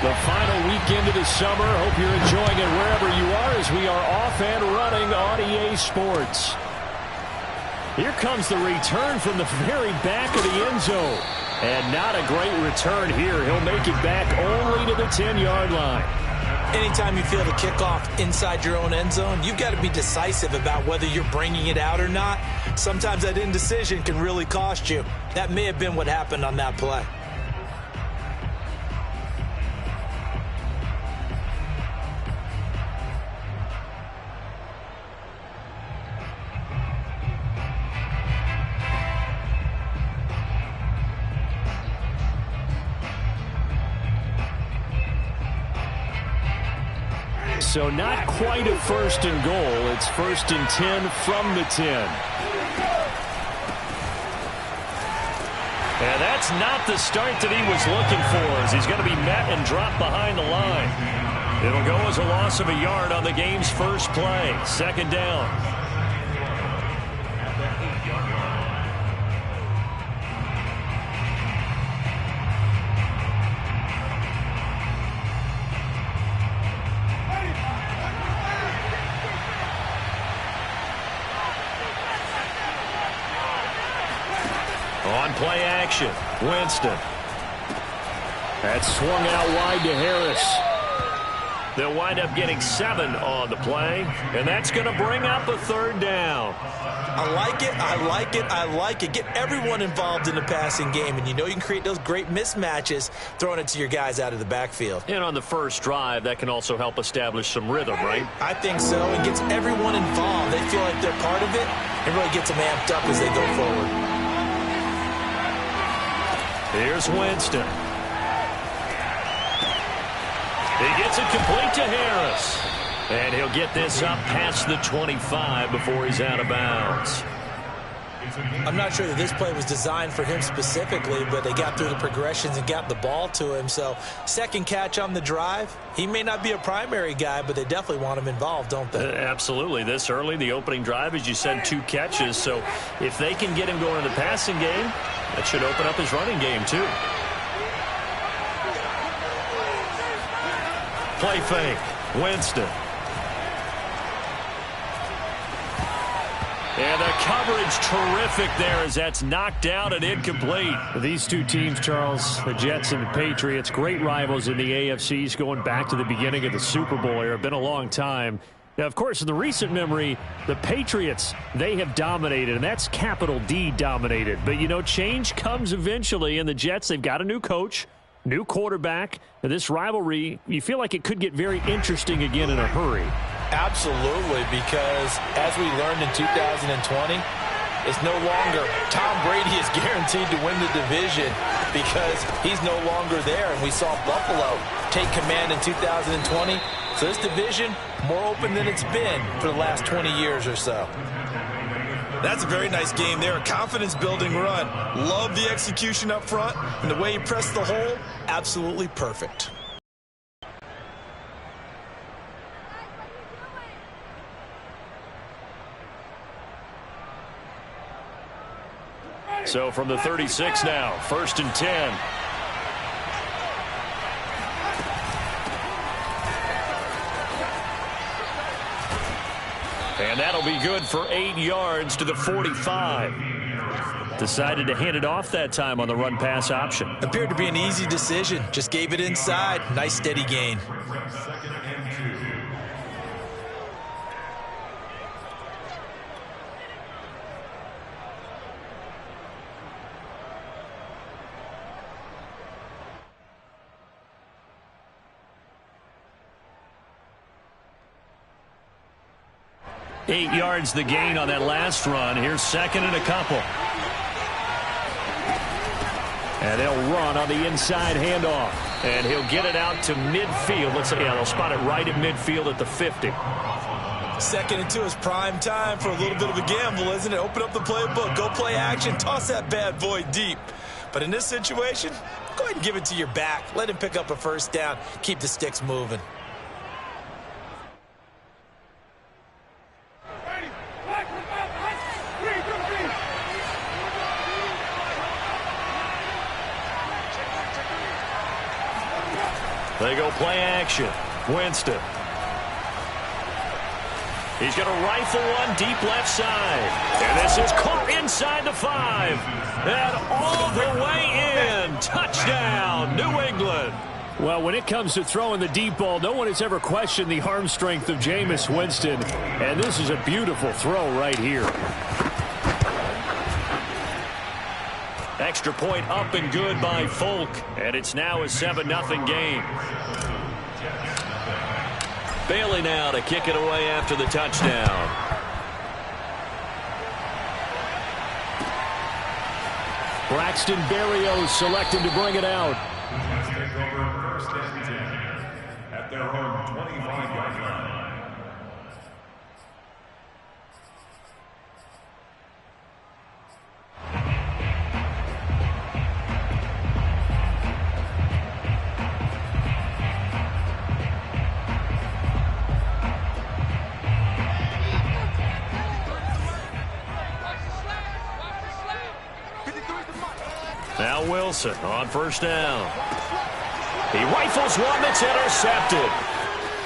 The final weekend of the summer. Hope you're enjoying it wherever you are as we are off and running on EA Sports. Here comes the return from the very back of the end zone. And not a great return here. He'll make it back only to the 10-yard line. Anytime you feel the kickoff inside your own end zone, you've got to be decisive about whether you're bringing it out or not. Sometimes that indecision can really cost you. That may have been what happened on that play. So not quite a first and goal. It's 1st and 10 from the 10. And that's not the start that he was looking for, as he's going to be met and dropped behind the line. It'll go as a loss of a yard on the game's first play. 2nd down. On play action, Winston. That's swung out wide to Harris. They'll wind up getting 7 on the play, and that's going to bring up a 3rd down. I like it, I like it, I like it. Get everyone involved in the passing game, and you know you can create those great mismatches throwing it to your guys out of the backfield. And on the first drive, that can also help establish some rhythm, right? I think so. It gets everyone involved. They feel like they're part of it, and really gets them amped up as they go forward. Here's Winston. He gets it complete to Harris. And he'll get this up past the 25 before he's out of bounds. I'm not sure that this play was designed for him specifically, but they got through the progressions and got the ball to him. So, second catch on the drive. He may not be a primary guy, but they definitely want him involved, don't they? Absolutely. This early, the opening drive, as you said, 2 catches. So, if they can get him going in the passing game, that should open up his running game, too. Play fake. Winston. And the coverage terrific there as that's knocked out and incomplete. These two teams, Charles, the Jets and the Patriots, great rivals in the AFCs going back to the beginning of the Super Bowl era. Been a long time. Now, of course, in the recent memory, the Patriots, they have dominated, and that's capital D dominated. But, you know, change comes eventually, and the Jets, they've got a new coach, new quarterback, and this rivalry, you feel like it could get very interesting again in a hurry. Absolutely, because as we learned in 2020, it's no longer Tom Brady is guaranteed to win the division because he's no longer there. And we saw Buffalo take command in 2020. So this division, more open than it's been for the last 20 years or so. That's a very nice game there. A confidence-building run. Love the execution up front. And the way he pressed the hole, absolutely perfect. So from the 36 now, 1st and 10. And that'll be good for 8 yards to the 45. Decided to hand it off that time on the run-pass option. Appeared to be an easy decision. Just gave it inside. Nice steady gain. Eight yards the gain on that last run. Here's 2nd and a couple. And they'll run on the inside handoff. And he'll get it out to midfield. Let's say, yeah, they'll spot it right at midfield at the 50. 2nd and 2 is prime time for a little bit of a gamble, isn't it? Open up the playbook. Go play action. Toss that bad boy deep. But in this situation, go ahead and give it to your back. Let him pick up a 1st down. Keep the sticks moving. They go play action. Winston. He's going to rifle one deep left side. And this is caught inside the 5. And all the way in. Touchdown, New England. Well, when it comes to throwing the deep ball, no one has ever questioned the arm strength of Jameis Winston. And this is a beautiful throw right here. Extra point up and good by Folk. And it's now a 7-0 game. Bailey now to kick it away after the touchdown. Braxton Berrios selected to bring it out. Take over first and 10 at their own 25-yard line. Now Wilson on first down. He rifles one that's intercepted.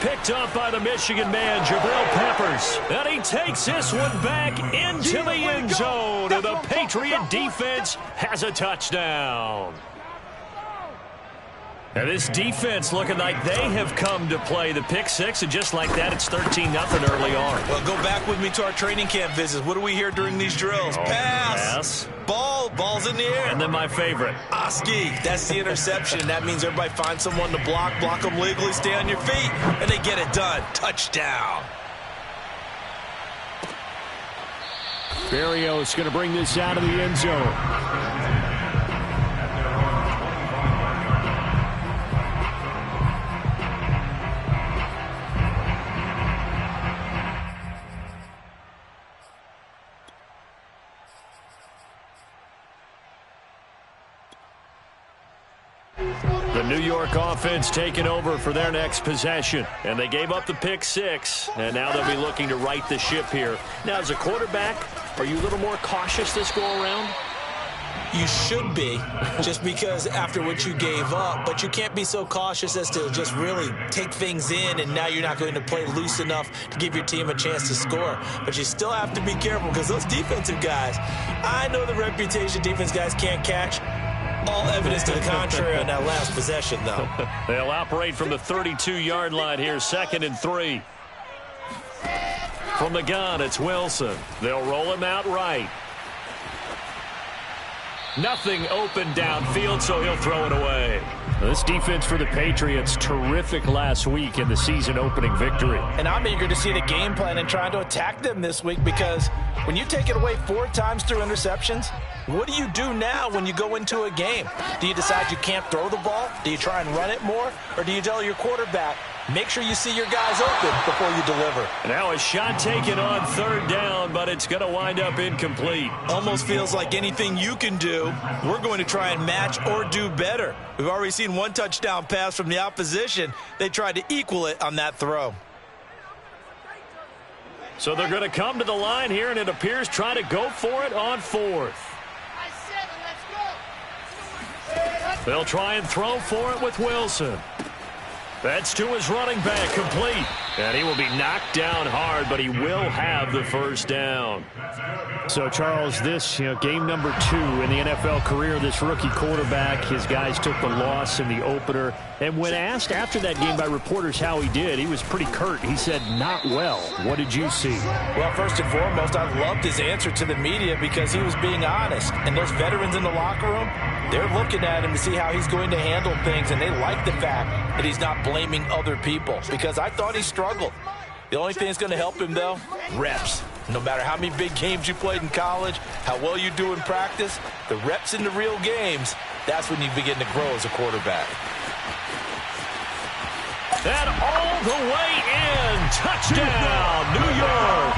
Picked up by the Michigan man, Jabril Peppers. And he takes this one back into the end zone. And the Patriot defense has a touchdown. And this defense looking like they have come to play. The pick six, and just like that, it's 13-0 early on. Well, go back with me to our training camp visits. What do we hear during these drills? Pass. Ball's in the air. And then my favorite. Oski, that's the interception. That means everybody finds someone to block them legally, stay on your feet, and they get it done. Touchdown. Berrios going to bring this out of the end zone. The New York offense taking over for their next possession. And they gave up the pick six. And now they'll be looking to right the ship here. Now, as a quarterback, are you a little more cautious this go-around? You should be, just because after what you gave up. But you can't be so cautious as to just really take things in, and now you're not going to play loose enough to give your team a chance to score. But you still have to be careful, because those defensive guys, I know the reputation defense guys can't catch. All evidence to the contrary on that last possession, though. They'll operate from the 32-yard line here, 2nd and 3. From the gun, it's Wilson. They'll roll him out right. Nothing open downfield, so he'll throw it away. This defense for the Patriots, terrific last week in the season-opening victory. And I'm eager to see the game plan and trying to attack them this week, because when you take it away 4 times through interceptions, what do you do now when you go into a game? Do you decide you can't throw the ball? Do you try and run it more? Or do you tell your quarterback, make sure you see your guys open before you deliver? Now a shot taken on 3rd down, but it's going to wind up incomplete. Almost feels like anything you can do, we're going to try and match or do better. We've already seen 1 touchdown pass from the opposition. They tried to equal it on that throw. So they're going to come to the line here, and it appears try to go for it on 4th. They'll try and throw for it with Wilson. That's to his running back, complete. And he will be knocked down hard, but he will have the 1st down. So, Charles, this, game number 2 in the NFL career of this rookie quarterback. His guys took the loss in the opener. And when asked after that game by reporters how he did, he was pretty curt. He said, not well. What did you see? Well, first and foremost, I loved his answer to the media, because he was being honest. And those veterans in the locker room, they're looking at him to see how he's going to handle things, and they like the fact that he's not blaming other people, because I thought he struggled. The only thing that's going to help him, though, reps. No matter how many big games you played in college, how well you do in practice, the reps in the real games, that's when you begin to grow as a quarterback. And all the way in. Touchdown, New York.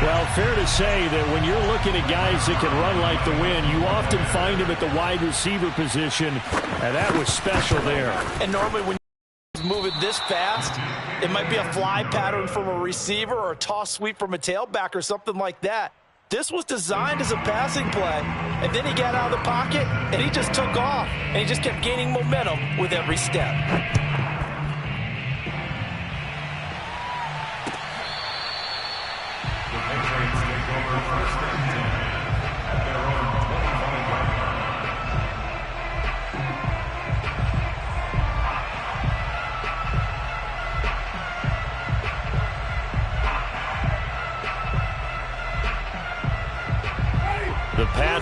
Well, fair to say that when you're looking at guys that can run like the wind, you often find them at the wide receiver position, and that was special there. And normally when you're moving this fast, it might be a fly pattern from a receiver or a toss sweep from a tailback or something like that. This was designed as a passing play, and then he got out of the pocket, and he just took off, and he just kept gaining momentum with every step.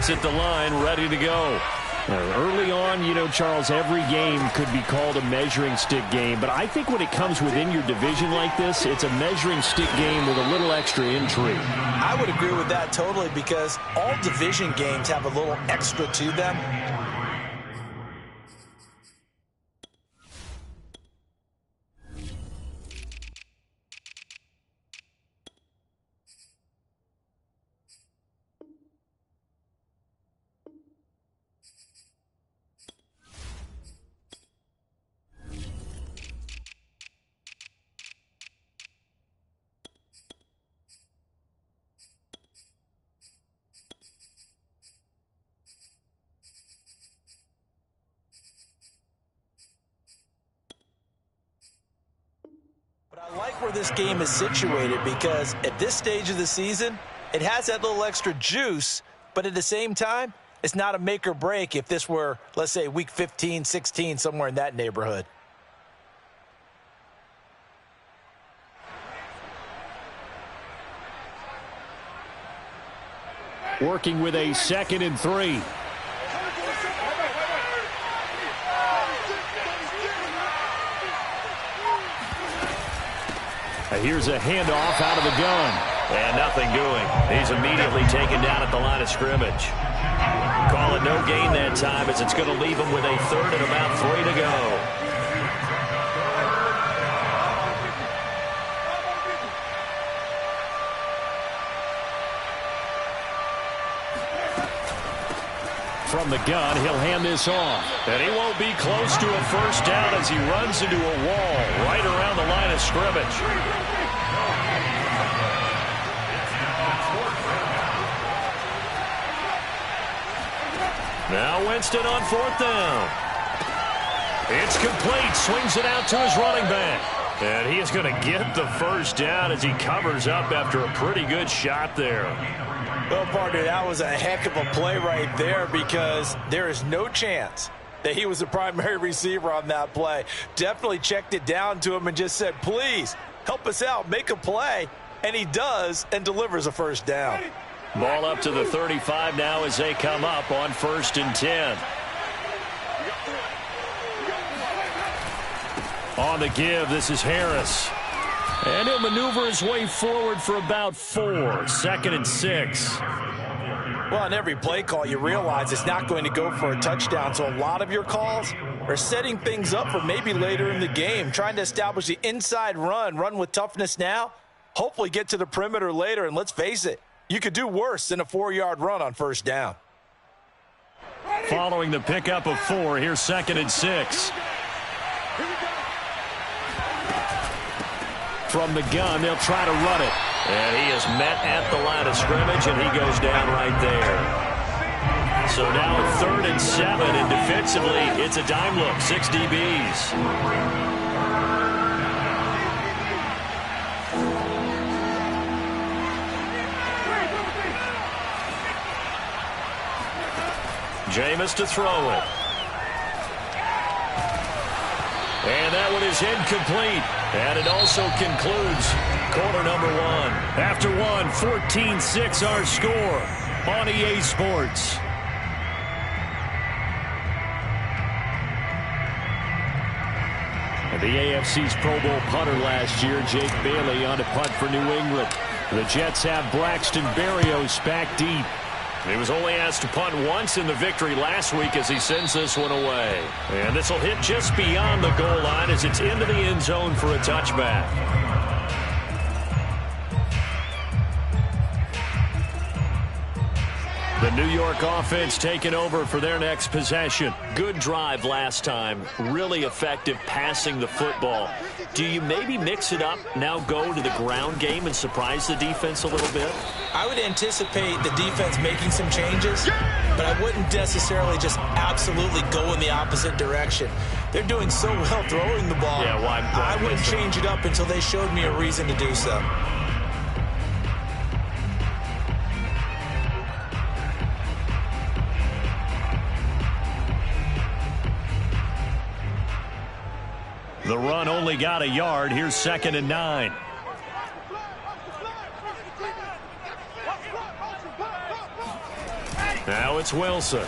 Starts at the line, ready to go. Early on, you know, Charles, every game could be called a measuring stick game. But I think when it comes within your division like this, it's a measuring stick game with a little extra intrigue. I would agree with that totally, because all division games have a little extra to them. I like where this game is situated, because at this stage of the season, it has that little extra juice, but at the same time, it's not a make or break if this were, let's say, week 15, 16, somewhere in that neighborhood. Working with a 2nd and 3. Here's a handoff out of the gun. And nothing doing. He's immediately taken down at the line of scrimmage. Call it no gain that time, as it's going to leave him with a 3rd and about 3 to go. From the gun, he'll hand this off. And he won't be close to a first down as he runs into a wall right around the line of scrimmage. Now Winston on 4th down. It's complete. Swings it out to his running back. And he is going to get the first down as he covers up after a pretty good shot there. Well, partner, that was a heck of a play right there, because there is no chance that he was the primary receiver on that play. Definitely checked it down to him and just said, please, help us out, make a play. And he does, and delivers a first down. Ball up to the 35 now as they come up on 1st and 10. On the give, this is Harris. And he'll maneuver his way forward for about 4. 2nd and 6. Well, on every play call, you realize it's not going to go for a touchdown. So a lot of your calls are setting things up for maybe later in the game, trying to establish the inside run with toughness now, hopefully get to the perimeter later. And let's face it, you could do worse than a 4-yard run on first down. Following the pickup of 4, here's 2nd and 6. From the gun, they'll try to run it. And he is met at the line of scrimmage, and he goes down right there. So now 3rd and 7, and defensively, it's a dime look, 6 DBs. Jameis to throw it. And that one is incomplete. And it also concludes quarter number 1. After 14-6 our score on EA Sports. The AFC's Pro Bowl punter last year, Jake Bailey, on a punt for New England. The Jets have Braxton Berrios back deep. He was only asked to punt once in the victory last week as he sends this one away. And this will hit just beyond the goal line as it's into the end zone for a touchback. The New York offense taking over for their next possession. Good drive last time. Really effective passing the football. Do you maybe mix it up, now go to the ground game and surprise the defense a little bit? I would anticipate the defense making some changes, but I wouldn't necessarily just absolutely go in the opposite direction. They're doing so well throwing the ball. Yeah, why I wouldn't change it up until they showed me a reason to do so. The run only got a yard. Here's 2nd and 9. Now it's Wilson.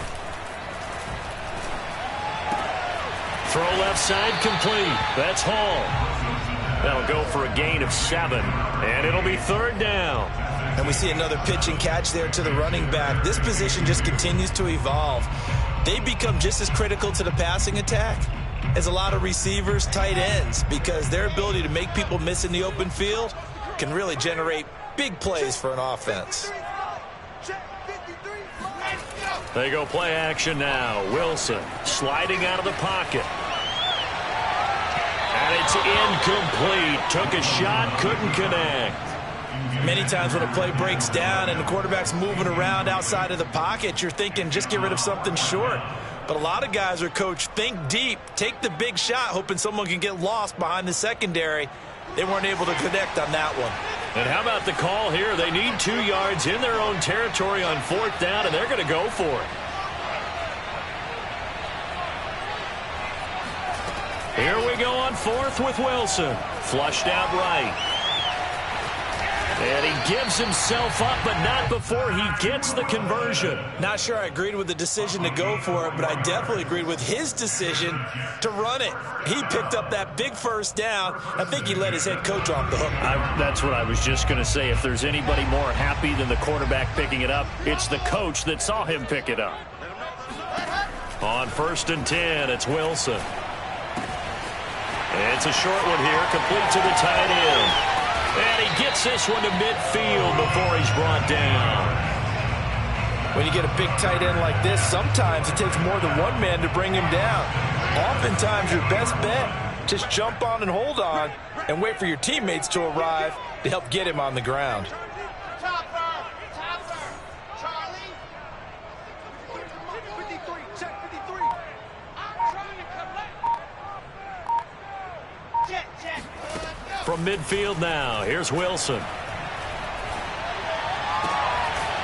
Throw left side complete. That's Hall. That'll go for a gain of 7, and it'll be 3rd down. And we see another pitch and catch there to the running back. This position just continues to evolve. They become just as critical to the passing attack as a lot of receivers, tight ends, because their ability to make people miss in the open field can really generate big plays for an offense. They go play action now. Wilson sliding out of the pocket. And it's incomplete. Took a shot, couldn't connect. Many times when a play breaks down and the quarterback's moving around outside of the pocket, you're thinking just get rid of something short. But a lot of guys are coached, think deep, take the big shot, hoping someone can get lost behind the secondary. They weren't able to connect on that one. And how about the call here? They need 2 yards in their own territory on 4th down, and they're going to go for it. Here we go on 4th with Wilson. Flushed out right. And he gives himself up, but not before he gets the conversion. Not sure I agreed with the decision to go for it, but I definitely agreed with his decision to run it. He picked up that big 1st down. I think he let his head coach off the hook. That's what I was just going to say. If there's anybody more happy than the quarterback picking it up, it's the coach that saw him pick it up. On 1st and 10, it's Wilson. It's a short one here, complete to the tight end. And he gets this one to midfield before he's brought down. When you get a big tight end like this, sometimes it takes more than one man to bring him down. Oftentimes, your best bet, just jump on and hold on and wait for your teammates to arrive to help get him on the ground. From midfield now, here's Wilson.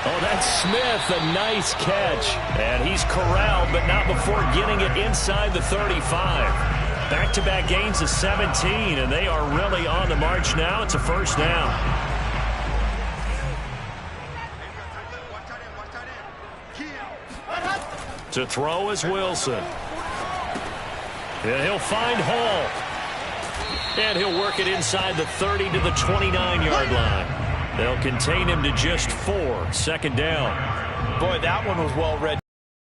Oh, that's Smith, a nice catch. And he's corralled, but not before getting it inside the 35. Back-to-back gains of 17, and they are really on the march now. It's a 1st down. To throw is Wilson. And he'll find Hall. And he'll work it inside the 30 to the 29-yard line. They'll contain him to just 4. 2nd down. Boy, that one was well read.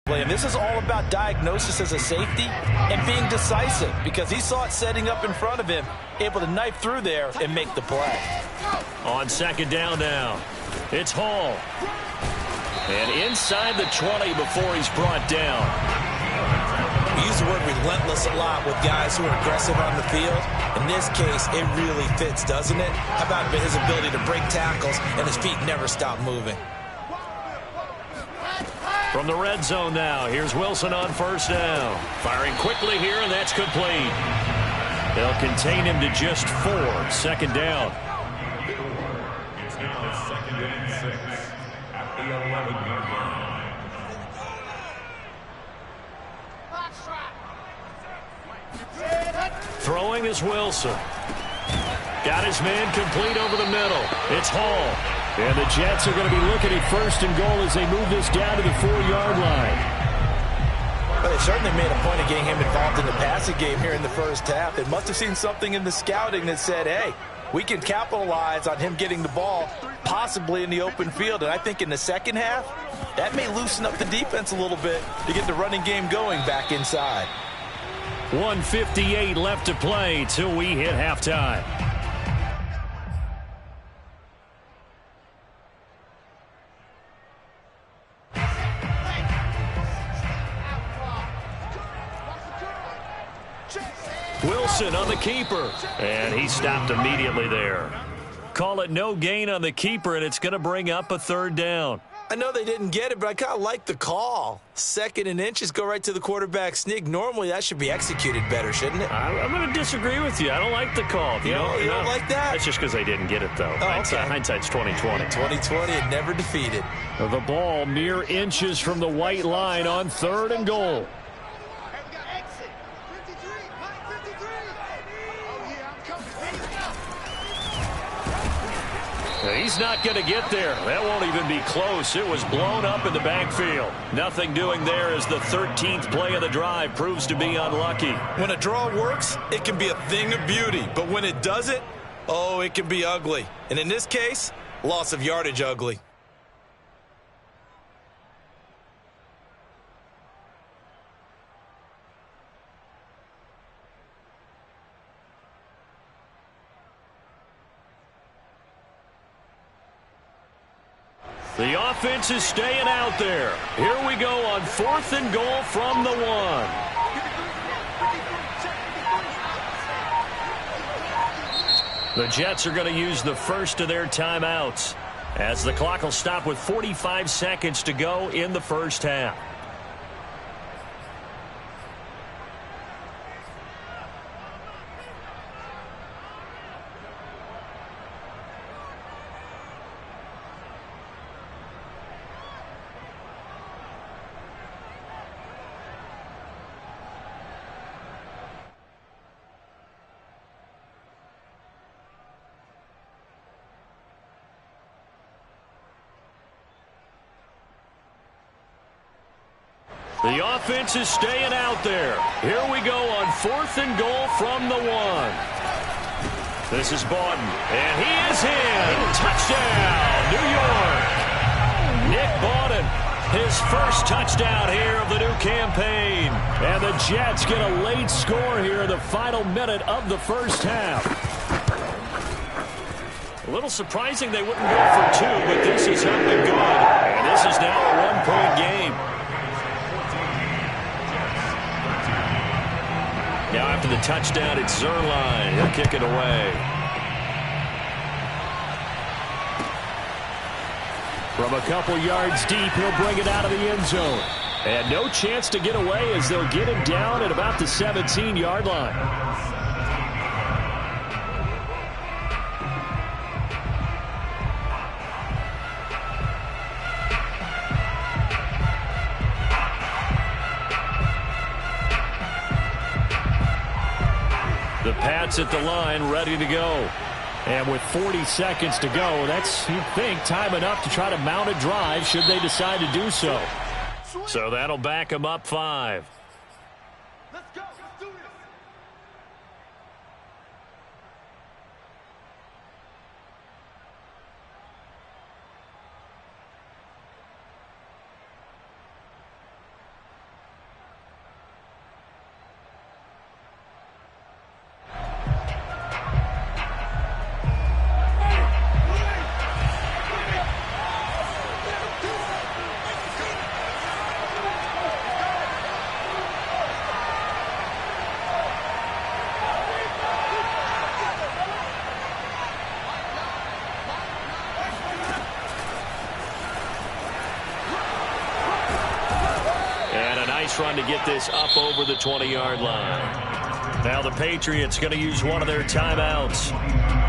And this is all about diagnosis as a safety and being decisive, because he saw it setting up in front of him, able to knife through there and make the play. On 2nd down now, it's Hall. And inside the 20 before he's brought down. We use the word relentless a lot with guys who are aggressive on the field. In this case, it really fits, doesn't it? How about his ability to break tackles and his feet never stop moving? From the red zone now, here's Wilson on 1st down. Firing quickly here, and that's complete. They'll contain him to just 4. 2nd down. It's now 2nd and 6 at the 11-yard line. Throwing is Wilson. Got his man complete over the middle. It's Hall. And the Jets are going to be looking at 1st and goal as they move this down to the 4-yard line. Well, they certainly made a point of getting him involved in the passing game here in the 1st half. They must have seen something in the scouting that said, hey, we can capitalize on him getting the ball possibly in the open field. And I think in the 2nd half, that may loosen up the defense a little bit to get the running game going back inside. 1:58 left to play till we hit halftime. Wilson on the keeper, and he stopped immediately there. Call it no gain on the keeper, and it's going to bring up a 3rd down. I know they didn't get it, but I kind of like the call. 2nd and inches, go right to the quarterback sneak. Normally, that should be executed better, shouldn't it? I'm going to disagree with you. I don't like the call. You don't like that? That's just because they didn't get it, though. Oh, okay. Hindsight's 20/20. 20/20 and never defeated. The ball mere inches from the white line on 3rd and goal. He's not going to get there. That won't even be close. It was blown up in the backfield. Nothing doing there as the 13th play of the drive proves to be unlucky. When a draw works, it can be a thing of beauty. But when it doesn't, oh, it can be ugly. And in this case, loss of yardage ugly. The offense is staying out there. Here we go on 4th and goal from the 1. The Jets are going to use the first of their timeouts as the clock will stop with 45 seconds to go in the first half. The offense is staying out there. Here we go on 4th and goal from the 1. This is Bawden, and he is in. Touchdown, New York. Nick Bawden, his first touchdown here of the new campaign. And the Jets get a late score here in the final minute of the first half. A little surprising they wouldn't go for 2, but this has been good. And this is now a 1-point game. Now after the touchdown, it's Zerline. He'll kick it away. From a couple yards deep, he'll bring it out of the end zone. And no chance to get away as they'll get him down at about the 17-yard line. The Pats at the line, ready to go. And with 40 seconds to go, that's, you'd think, time enough to try to mount a drive should they decide to do so. So that'll back them up 5. Let's go. Let's do this. Run to get this up over the 20-yard line. Now the Patriots going to use one of their timeouts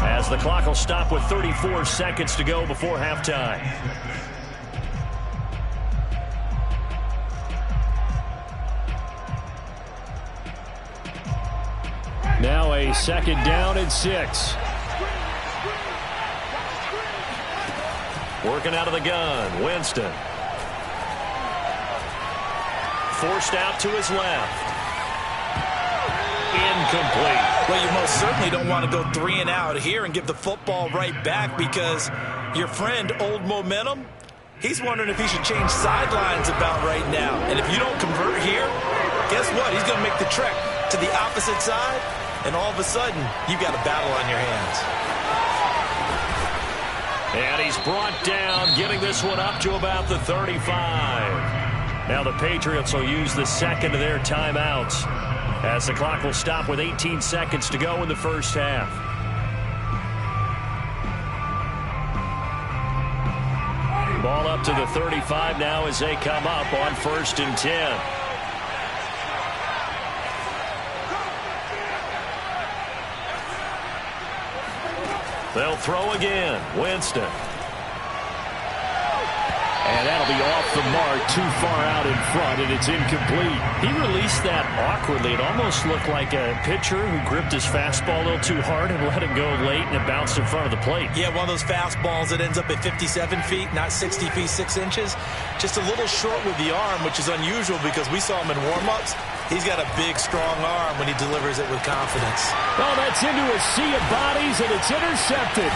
as the clock will stop with 34 seconds to go before halftime. Now a 2nd down and 6. Working out of the gun, Winston. Forced out to his left. Incomplete. Well, you most certainly don't want to go 3 and out here and give the football right back because your friend, Old Momentum, he's wondering if he should change sidelines about right now. And if you don't convert here, guess what? He's going to make the trek to the opposite side, and all of a sudden, you've got a battle on your hands. And he's brought down, getting this one up to about the 35. Now the Patriots will use the second of their timeouts as the clock will stop with 18 seconds to go in the first half. Ball up to the 35 now as they come up on 1st and 10. They'll throw again. Winston. And that'll be off the mark, too far out in front, and it's incomplete. He released that awkwardly. It almost looked like a pitcher who gripped his fastball a little too hard and let it go late, and it bounced in front of the plate. Yeah, one of those fastballs that ends up at 57 feet, not 60 feet, 6 inches. Just a little short with the arm, which is unusual because we saw him in warm-ups. He's got a big, strong arm when he delivers it with confidence. Oh, that's into a sea of bodies, and it's intercepted.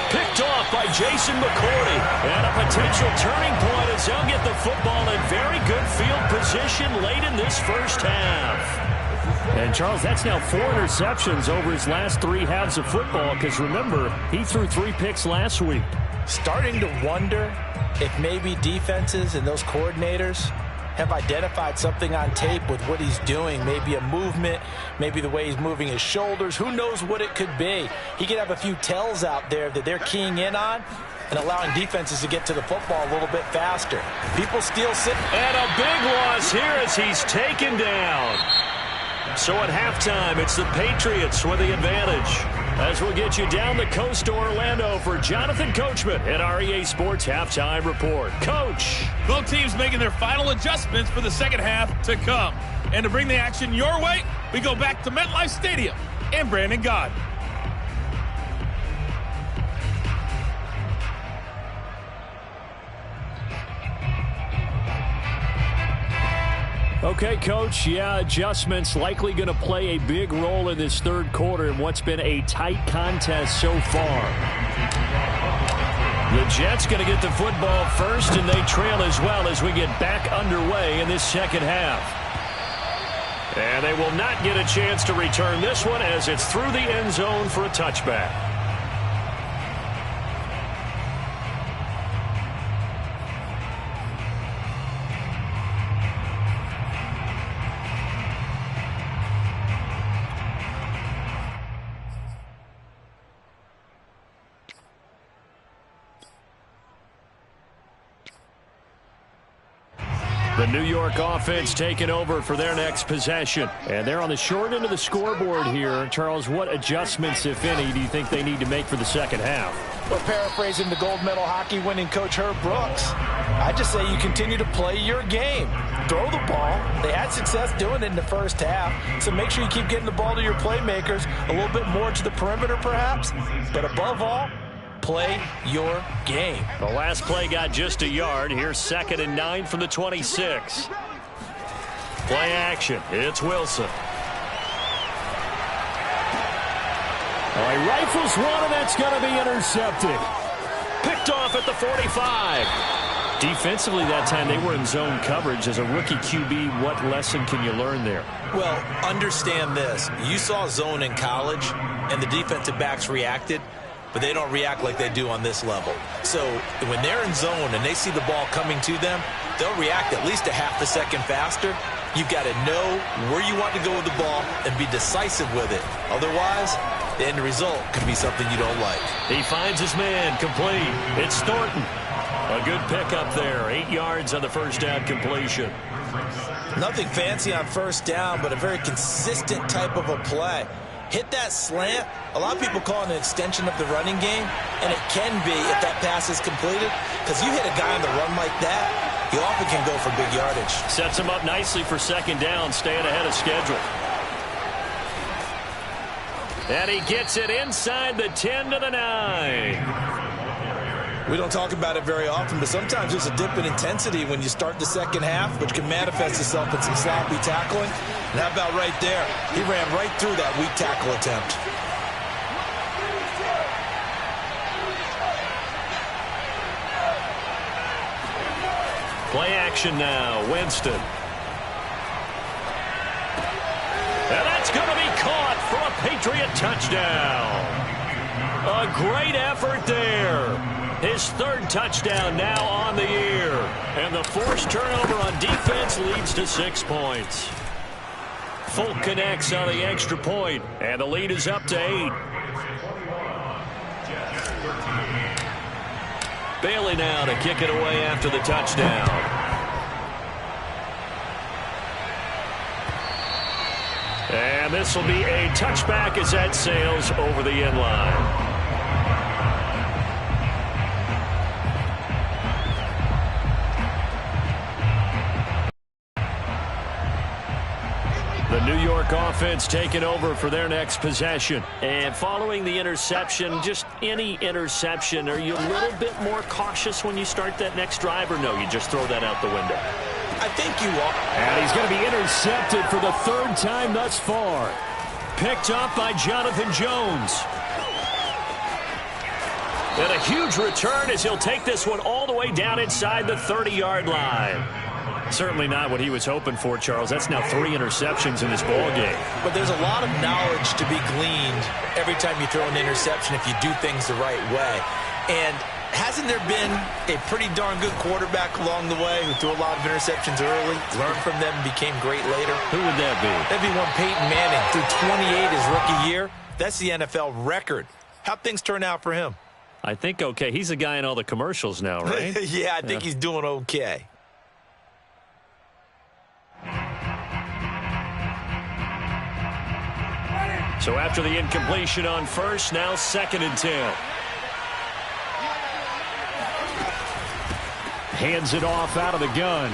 Picked off by Jason McCourty. And a potential turning point as they'll get the football in very good field position late in this first half. And, Charles, that's now 4 interceptions over his last 3 halves of football because, remember, he threw 3 picks last week. Starting to wonder if maybe defenses and those coordinators have identified something on tape with what he's doing. Maybe a movement, maybe the way he's moving his shoulders. Who knows what it could be? He could have a few tells out there that they're keying in on and allowing defenses to get to the football a little bit faster. People still sit. And a big loss here as he's taken down. So at halftime, it's the Patriots with the advantage. As we'll get you down the coast to Orlando for Jonathan Coachman at our EA Sports Halftime Report. Coach. Both teams making their final adjustments for the second half to come. And to bring the action your way, we go back to MetLife Stadium and Brandon Gaudin. Okay, Coach, adjustments likely going to play a big role in this third quarter in what's been a tight contest so far. The Jets going to get the football first, and they trail as well as we get back underway in this second half. And they will not get a chance to return this one as it's through the end zone for a touchback. The New York offense taking over for their next possession. And they're on the short end of the scoreboard here. Charles, what adjustments, if any, do you think they need to make for the second half? Well, paraphrasing the gold medal hockey winning coach Herb Brooks, I just say you continue to play your game. Throw the ball. They had success doing it in the first half, so make sure you keep getting the ball to your playmakers, a little bit more to the perimeter perhaps, but above all, play your game. The last play got just a yard. Here's 2nd and 9 from the 26. Play action. It's Wilson. He rifles one, and that's going to be intercepted. Picked off at the 45. Defensively that time, they were in zone coverage. As a rookie QB, what lesson can you learn there? Well, understand this. You saw zone in college, and the defensive backs reacted, but they don't react like they do on this level. So when they're in zone and they see the ball coming to them, they'll react at least a half a second faster. You've got to know where you want to go with the ball and be decisive with it. Otherwise, the end result could be something you don't like. He finds his man, complete. It's Thornton. A good pickup there. 8 yards on the first down completion. Nothing fancy on first down, but a very consistent type of a play. Hit that slant. A lot of people call it an extension of the running game, and it can be if that pass is completed, because you hit a guy on the run like that, you often can go for big yardage. Sets him up nicely for second down, staying ahead of schedule. And he gets it inside the 10 to the 9. We don't talk about it very often, but sometimes there's a dip in intensity when you start the second half, which can manifest itself in some sloppy tackling. And how about right there? He ran right through that weak tackle attempt. Play action now, Winston. And that's going to be caught for a Patriot touchdown. A great effort there. His third touchdown now on the year. And the forced turnover on defense leads to 6 points. Folk connects on the extra point, and the lead is up to 8. Bailey now to kick it away after the touchdown. And this will be a touchback as that sails over the end line. The New York offense taking over for their next possession. And following the interception, just any interception, are you a little bit more cautious when you start that next drive, or no, you just throw that out the window? I think you are. And he's going to be intercepted for the third time thus far. Picked up by Jonathan Jones. And a huge return as he'll take this one all the way down inside the 30-yard line. Certainly not what he was hoping for, Charles. That's now 3 interceptions in this ball game. But there's a lot of knowledge to be gleaned every time you throw an interception if you do things the right way. And hasn't there been a pretty darn good quarterback along the way who threw a lot of interceptions early, learned from them, and became great later? Who would that be? That'd be one Peyton Manning. Threw 28 his rookie year. That's the NFL record. How'd things turn out for him? I think okay. He's the guy in all the commercials now, right? Yeah, I think he's doing okay. So after the incompletion on first, now 2nd and 10. Hands it off out of the gun.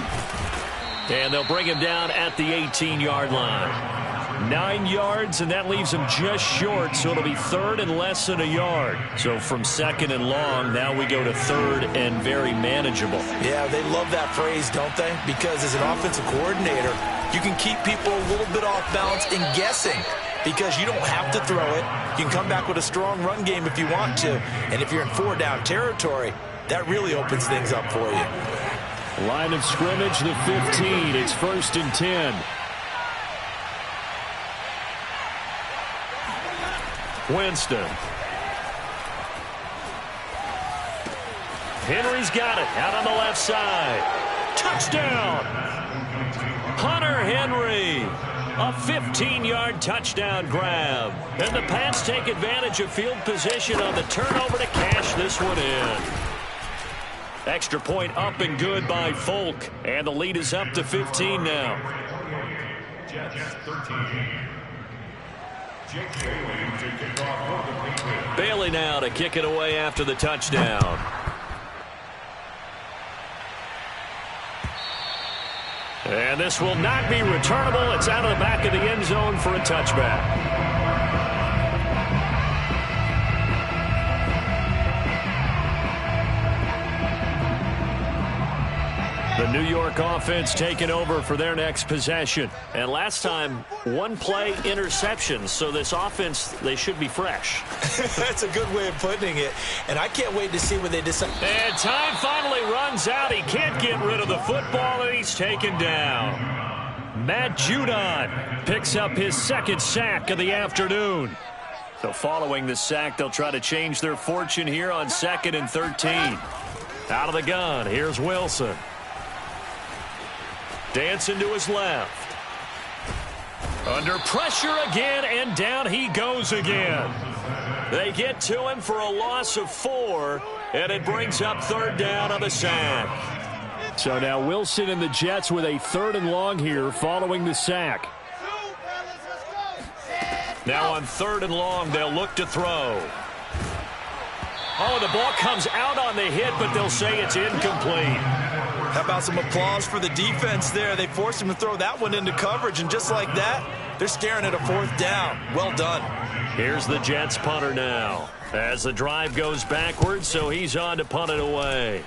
And they'll bring him down at the 18-yard line. 9 yards, and that leaves him just short, so it'll be 3rd and less than a yard. So from 2nd and long, now we go to 3rd and very manageable. Yeah, they love that phrase, don't they? Because as an offensive coordinator, you can keep people a little bit off balance and guessing because you don't have to throw it. You can come back with a strong run game if you want to. And if you're in 4-down territory, that really opens things up for you. Line of scrimmage, the 15. It's 1st and 10. Winston. Henry's got it out on the left side. Touchdown. Hunter Henry. A 15-yard touchdown grab. And the Pats take advantage of field position on the turnover to cash this one in. Extra point up and good by Folk. And the lead is up to 15 now. Jets 13. Jake Bailey to kick off for the Patriots. Bailey now to kick it away after the touchdown. And this will not be returnable. It's out of the back of the end zone for a touchback. The New York offense taking over for their next possession. And last time, 1-play interception. So this offense, they should be fresh. That's a good way of putting it. And I can't wait to see what they decide. And time finally runs out. He can't get rid of the football, and he's taken down. Matt Judon picks up his 2nd sack of the afternoon. So following the sack, they'll try to change their fortune here on 2nd and 13. Out of the gun, here's Wilson. Dancing to his left. Under pressure again, and down he goes again. They get to him for a loss of 4, and it brings up 3rd down on the sack. So now Wilson and the Jets with a 3rd and long here following the sack. Now on 3rd and long, they'll look to throw. Oh, the ball comes out on the hit, but they'll say it's incomplete. How about some applause for the defense there? They forced him to throw that one into coverage, and just like that, they're staring at a 4th down. Well done. Here's the Jets punter now as the drive goes backwards, so he's on to punt it away.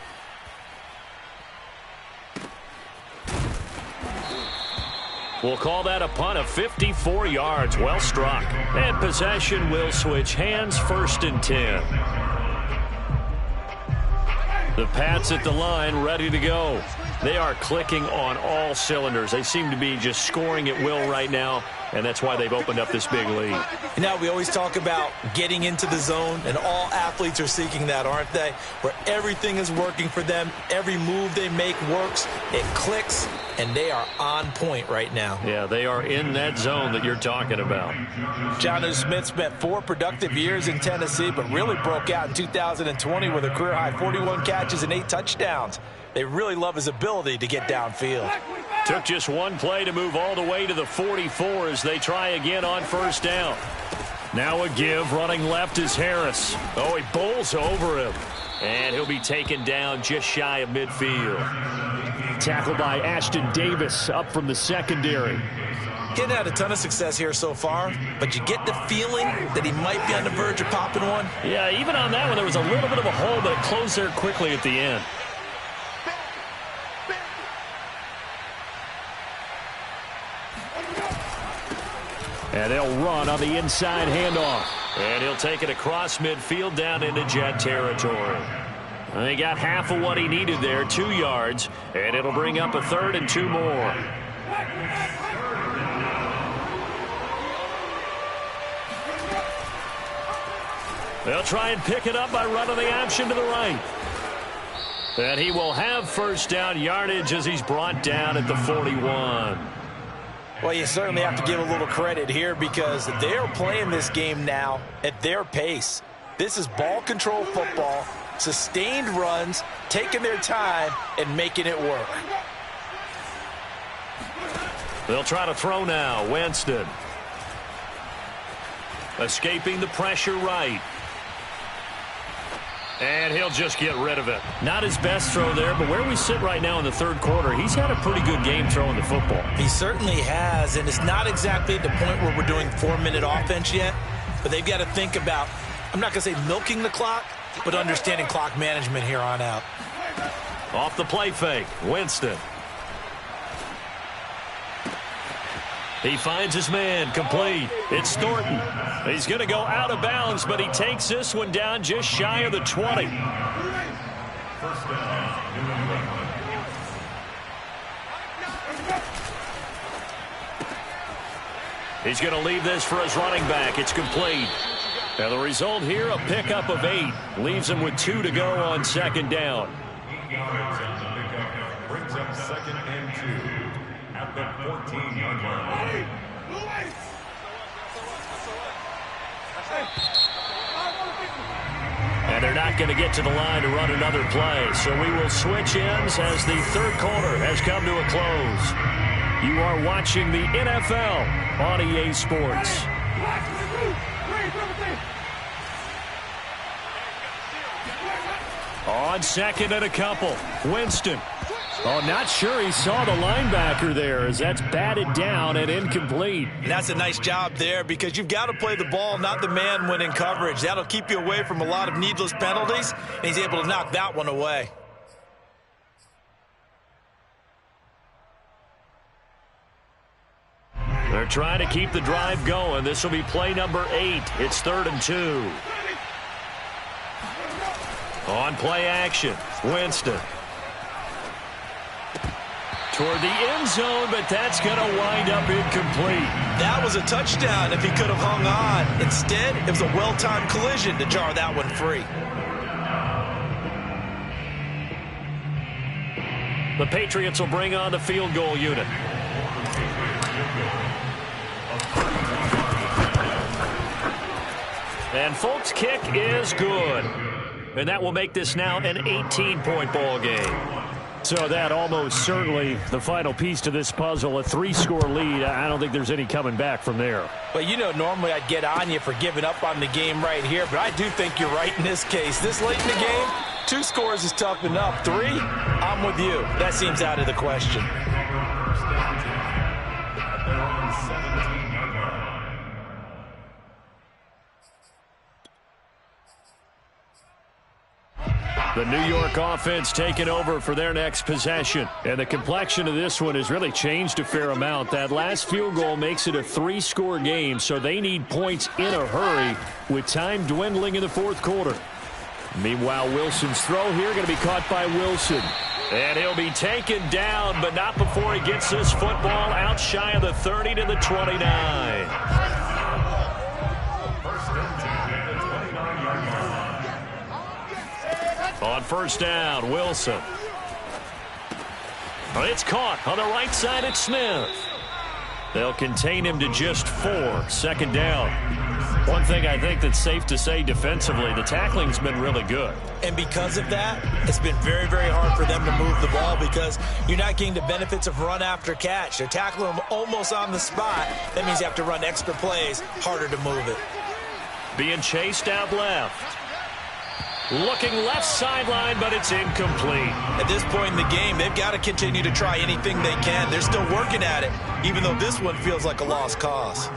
We'll call that a punt of 54 yards. Well struck. And possession will switch hands, 1st and 10. The Pats at the line, ready to go. They are clicking on all cylinders. They seem to be just scoring at will right now, and that's why they've opened up this big lead. You know, we always talk about getting into the zone, and all athletes are seeking that, aren't they? Where everything is working for them, every move they make works, it clicks, and they are on point right now. Yeah, they are in that zone that you're talking about. Jonnu Smith spent 4 productive years in Tennessee, but really broke out in 2020 with a career-high 41 catches and 8 touchdowns. They really love his ability to get downfield. Took just 1 play to move all the way to the 44 as they try again on 1st down. Now a give, running left is Harris. Oh, he bowls over him. And he'll be taken down just shy of midfield. Tackled by Ashton Davis up from the secondary. He hadn't had a ton of success here so far, but you get the feeling that he might be on the verge of popping one. Yeah, even on that one, there was a little bit of a hole, but it closed there quickly at the end. And they'll run on the inside handoff. And he'll take it across midfield down into Jet territory. He got half of what he needed there, 2 yards, and it'll bring up a 3rd and 2 more. They'll try and pick it up by running the option to the right. And he will have first down yardage as he's brought down at the 41. Well, you certainly have to give a little credit here because they're playing this game now at their pace. This is ball control football, sustained runs, taking their time, and making it work. They'll try to throw now. Winston. Escaping the pressure right. And he'll just get rid of it. Not his best throw there, but where we sit right now in the 3rd quarter, he's had a pretty good game throwing the football. He certainly has, and it's not exactly at the point where we're doing 4-minute offense yet, but they've got to think about, I'm not going to say milking the clock, but understanding clock management here on out. Off the play fake, Winston. He finds his man, complete. It's Thornton. He's going to go out of bounds, but he takes this one down just shy of the 20. He's going to leave this for his running back. It's complete. Now the result here, a pickup of 8. Leaves him with 2 to go on 2nd down. Brings up 2nd and 2 at the 14-yard line. And they're not going to get to the line to run another play. So we will switch ends as the 3rd quarter has come to a close. You are watching the NFL on EA Sports. On 2nd and a couple. Winston. Oh, not sure he saw the linebacker there as that's batted down and incomplete. And that's a nice job there because you've got to play the ball, not the man when in coverage. That'll keep you away from a lot of needless penalties, and he's able to knock that one away. They're trying to keep the drive going. This will be play number 8. It's 3rd and 2. On play action, Winston. Toward the end zone, but that's going to wind up incomplete. That was a touchdown if he could have hung on. Instead, it was a well-timed collision to jar that one free. The Patriots will bring on the field goal unit. And Folk's kick is good. And that will make this now an 18-point ball game. So that almost certainly the final piece to this puzzle, a 3-score lead. I don't think there's any coming back from there. Well, you know, normally I'd get on you for giving up on the game right here, but I do think you're right in this case. This late in the game, 2 scores is tough enough. 3, I'm with you. That seems out of the question. The New York offense taking over for their next possession. And the complexion of this one has really changed a fair amount. That last field goal makes it a 3-score game, so they need points in a hurry with time dwindling in the 4th quarter. Meanwhile, Wilson's throw here going to be caught by Wilson. And he'll be taken down, but not before he gets this football out shy of the 30 to the 29. On 1st down, Wilson. It's caught on the right side at Smith. They'll contain him to just 4. 2nd down. One thing I think that's safe to say defensively, the tackling's been really good. And because of that, it's been very, very hard for them to move the ball because you're not getting the benefits of run after catch. They're tackling them almost on the spot. That means you have to run extra plays, harder to move it. Being chased out left. Looking left sideline, but it's incomplete. At this point in the game, they've got to continue to try anything they can. They're still working at it, even though this one feels like a lost cause.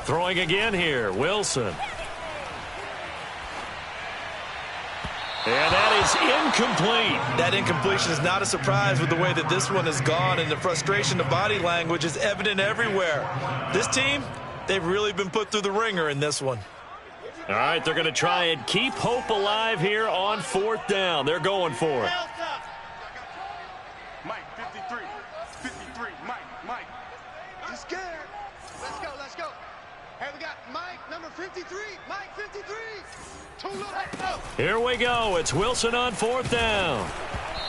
Throwing again here, Wilson. And that is incomplete. That incompletion is not a surprise with the way that this one has gone, and the frustration, the body language is evident everywhere. This team, they've really been put through the ringer in this one. All right, they're going to try and keep hope alive here on 4th down. They're going for it. Mike, 53. 53. Mike. He's scared. Let's go. Hey, we got Mike, number 53. Mike, 53. Too low. Let's go. Here we go. It's Wilson on 4th down.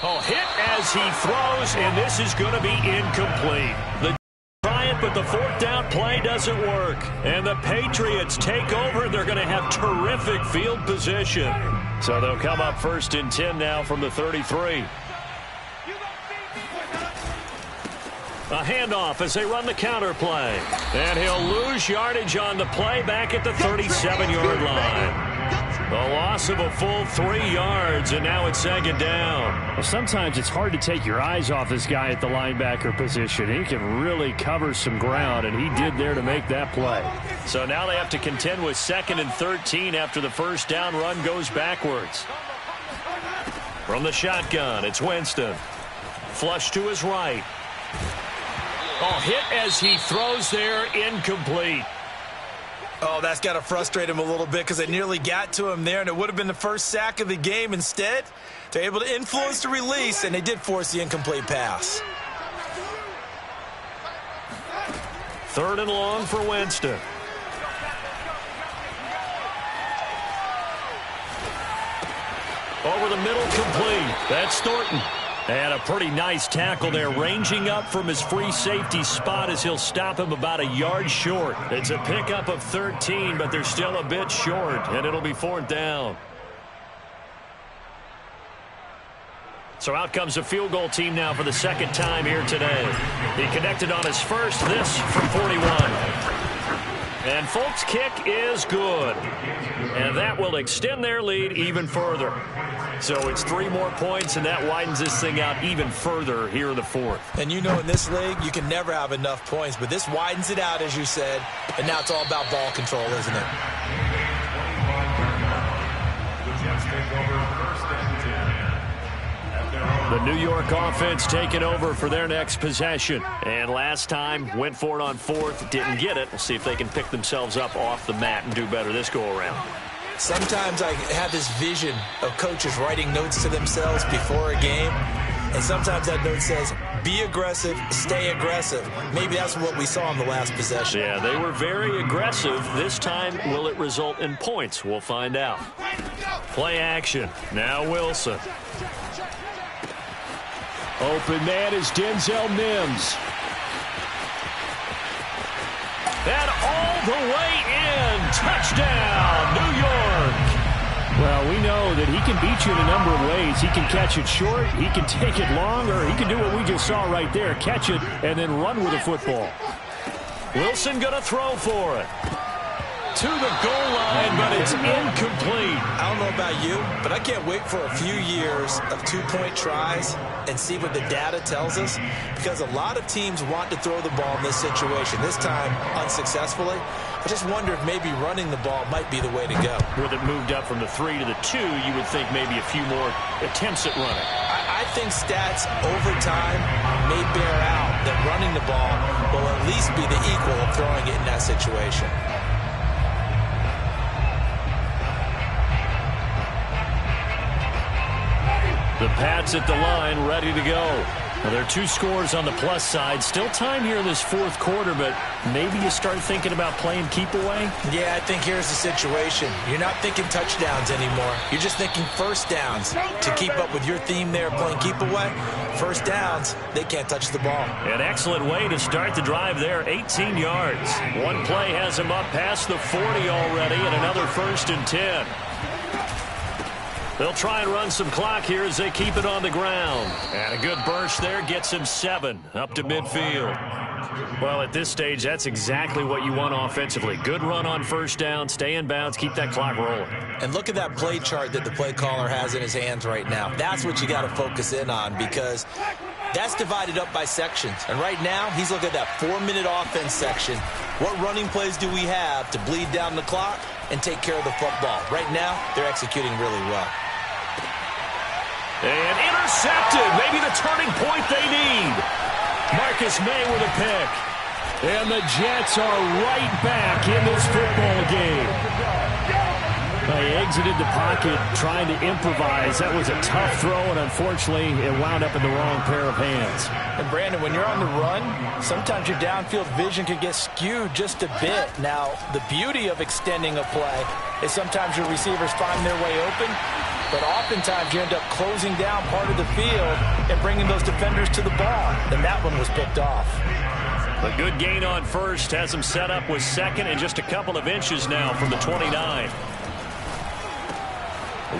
Oh, hit as he throws, and this is going to be incomplete. The try it, but the 4th down play doesn't work. And the Patriots take over. They're going to have terrific field position. So they'll come up 1st and 10 now from the 33. A handoff as they run the counter play. And he'll lose yardage on the play back at the 37-yard line. The loss of a full 3 yards, and now it's 2nd down. Well, sometimes it's hard to take your eyes off this guy at the linebacker position. He can really cover some ground, and he did there to make that play. So now they have to contend with 2nd and 13 after the 1st down run goes backwards. From the shotgun, it's Winston. Flush to his right. Oh, hit as he throws there, incomplete. Oh, that's got to frustrate him a little bit because they nearly got to him there, and it would have been the first sack of the game. Instead, they're able to influence the release, and they did force the incomplete pass. 3rd and long for Winston. Over the middle, complete. That's Thornton. And a pretty nice tackle there, ranging up from his free safety spot as he'll stop him about a yard short. It's a pickup of 13, but they're still a bit short, and it'll be 4th down. So out comes a field goal team now for the 2nd time here today. He connected on his first, this from 41. And Folk's kick is good. And that will extend their lead even further. So it's 3 more points, and that widens this thing out even further here in the 4th. And you know in this league, you can never have enough points, but this widens it out, as you said, and now it's all about ball control, isn't it? The New York offense taking over for their next possession. And last time, went for it on 4th, didn't get it. We'll see if they can pick themselves up off the mat and do better this go-around. Sometimes I have this vision of coaches writing notes to themselves before a game, and sometimes that note says, be aggressive, stay aggressive. Maybe that's what we saw in the last possession. Yeah, they were very aggressive. This time, will it result in points? We'll find out. Play action. Now Wilson. Open man is Denzel Mims. And all the way in. Touchdown, New York. Well, we know that he can beat you in a number of ways. He can catch it short, he can take it long, or he can do what we just saw right there, catch it and then run with the football. Wilson going to throw for it. To the goal line, but it's incomplete. I don't know about you, but I can't wait for a few years of 2-point tries and see what the data tells us, because a lot of teams want to throw the ball in this situation, this time unsuccessfully. I just wonder if maybe running the ball might be the way to go. With it moved up from the 3 to the 2, you would think maybe a few more attempts at running. I think stats over time may bear out that running the ball will at least be the equal of throwing it in that situation. The Pats at the line, ready to go. Well, there are 2 scores on the plus side. Still time here in this 4th quarter, but maybe you start thinking about playing keep away? Yeah, I think here's the situation. You're not thinking touchdowns anymore. You're just thinking first downs. To keep up with your theme there, playing keep away, first downs, they can't touch the ball. An excellent way to start the drive there, 18 yards. One play has him up past the 40 already, and another 1st and 10. They'll try and run some clock here as they keep it on the ground. And a good burst there gets him 7 up to midfield. Well, at this stage, that's exactly what you want offensively. Good run on first down, stay in bounds, keep that clock rolling. And look at that play chart that the play caller has in his hands right now. That's what you got to focus in on, because that's divided up by sections. And right now, he's looking at that 4-minute offense section. What running plays do we have to bleed down the clock and take care of the football? Right now, they're executing really well. And intercepted. Maybe the turning point they need. Marcus May with a pick. And the Jets are right back in this football game. They exited the pocket trying to improvise. That was a tough throw, and unfortunately, it wound up in the wrong pair of hands. And Brandon, when you're on the run, sometimes your downfield vision can get skewed just a bit. Now, the beauty of extending a play is sometimes your receivers find their way open, but oftentimes you end up closing down part of the field and bringing those defenders to the ball. And that one was picked off. A good gain on first has him set up with second and just a couple of inches now from the 29.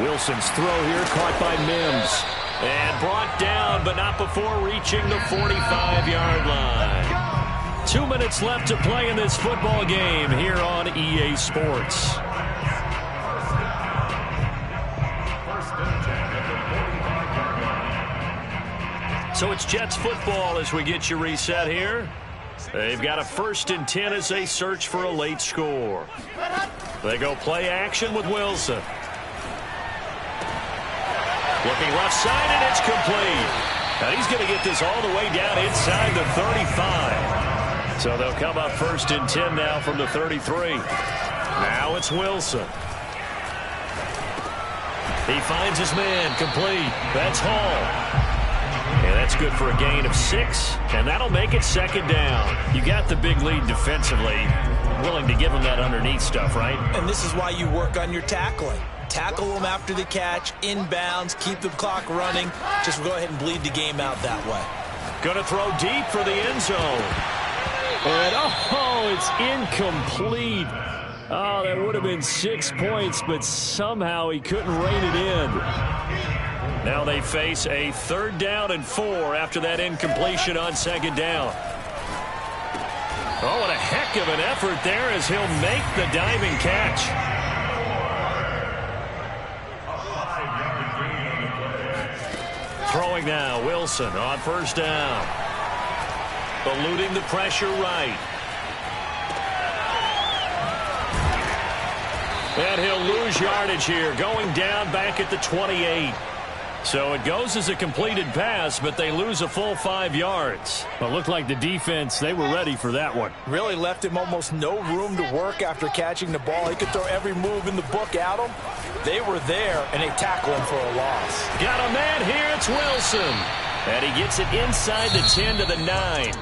Wilson's throw here caught by Mims. And brought down, but not before reaching the 45-yard line. 2 minutes left to play in this football game here on EA Sports. So it's Jets football as we get you reset here. They've got a 1st and 10 as they search for a late score. They go play action with Wilson. Looking left side, and it's complete. Now he's going to get this all the way down inside the 35. So they'll come up 1st and 10 now from the 33. Now it's Wilson. He finds his man, complete. That's Hall. And that's good for a gain of 6, and that'll make it 2nd down. You got the big lead defensively. Willing to give him that underneath stuff, right? And this is why you work on your tackling. Tackle them after the catch, inbounds, keep the clock running. Just go ahead and bleed the game out that way. Going to throw deep for the end zone. And, oh, it's incomplete. Oh, that would have been 6 points, but somehow he couldn't rein it in. Now they face a 3rd down and 4 after that incompletion on 2nd down. Oh, what a heck of an effort there as he'll make the diving catch. Throwing now, Wilson on 1st down. Eluding the pressure right. And he'll lose yardage here, going down back at the 28. So it goes as a completed pass, but they lose a full 5 yards. Well, it looked like the defense, they were ready for that one. Really left him almost no room to work after catching the ball. He could throw every move in the book at him. They were there, and they tackle him for a loss. Got a man here, it's Wilson. And he gets it inside the 10 to the 9.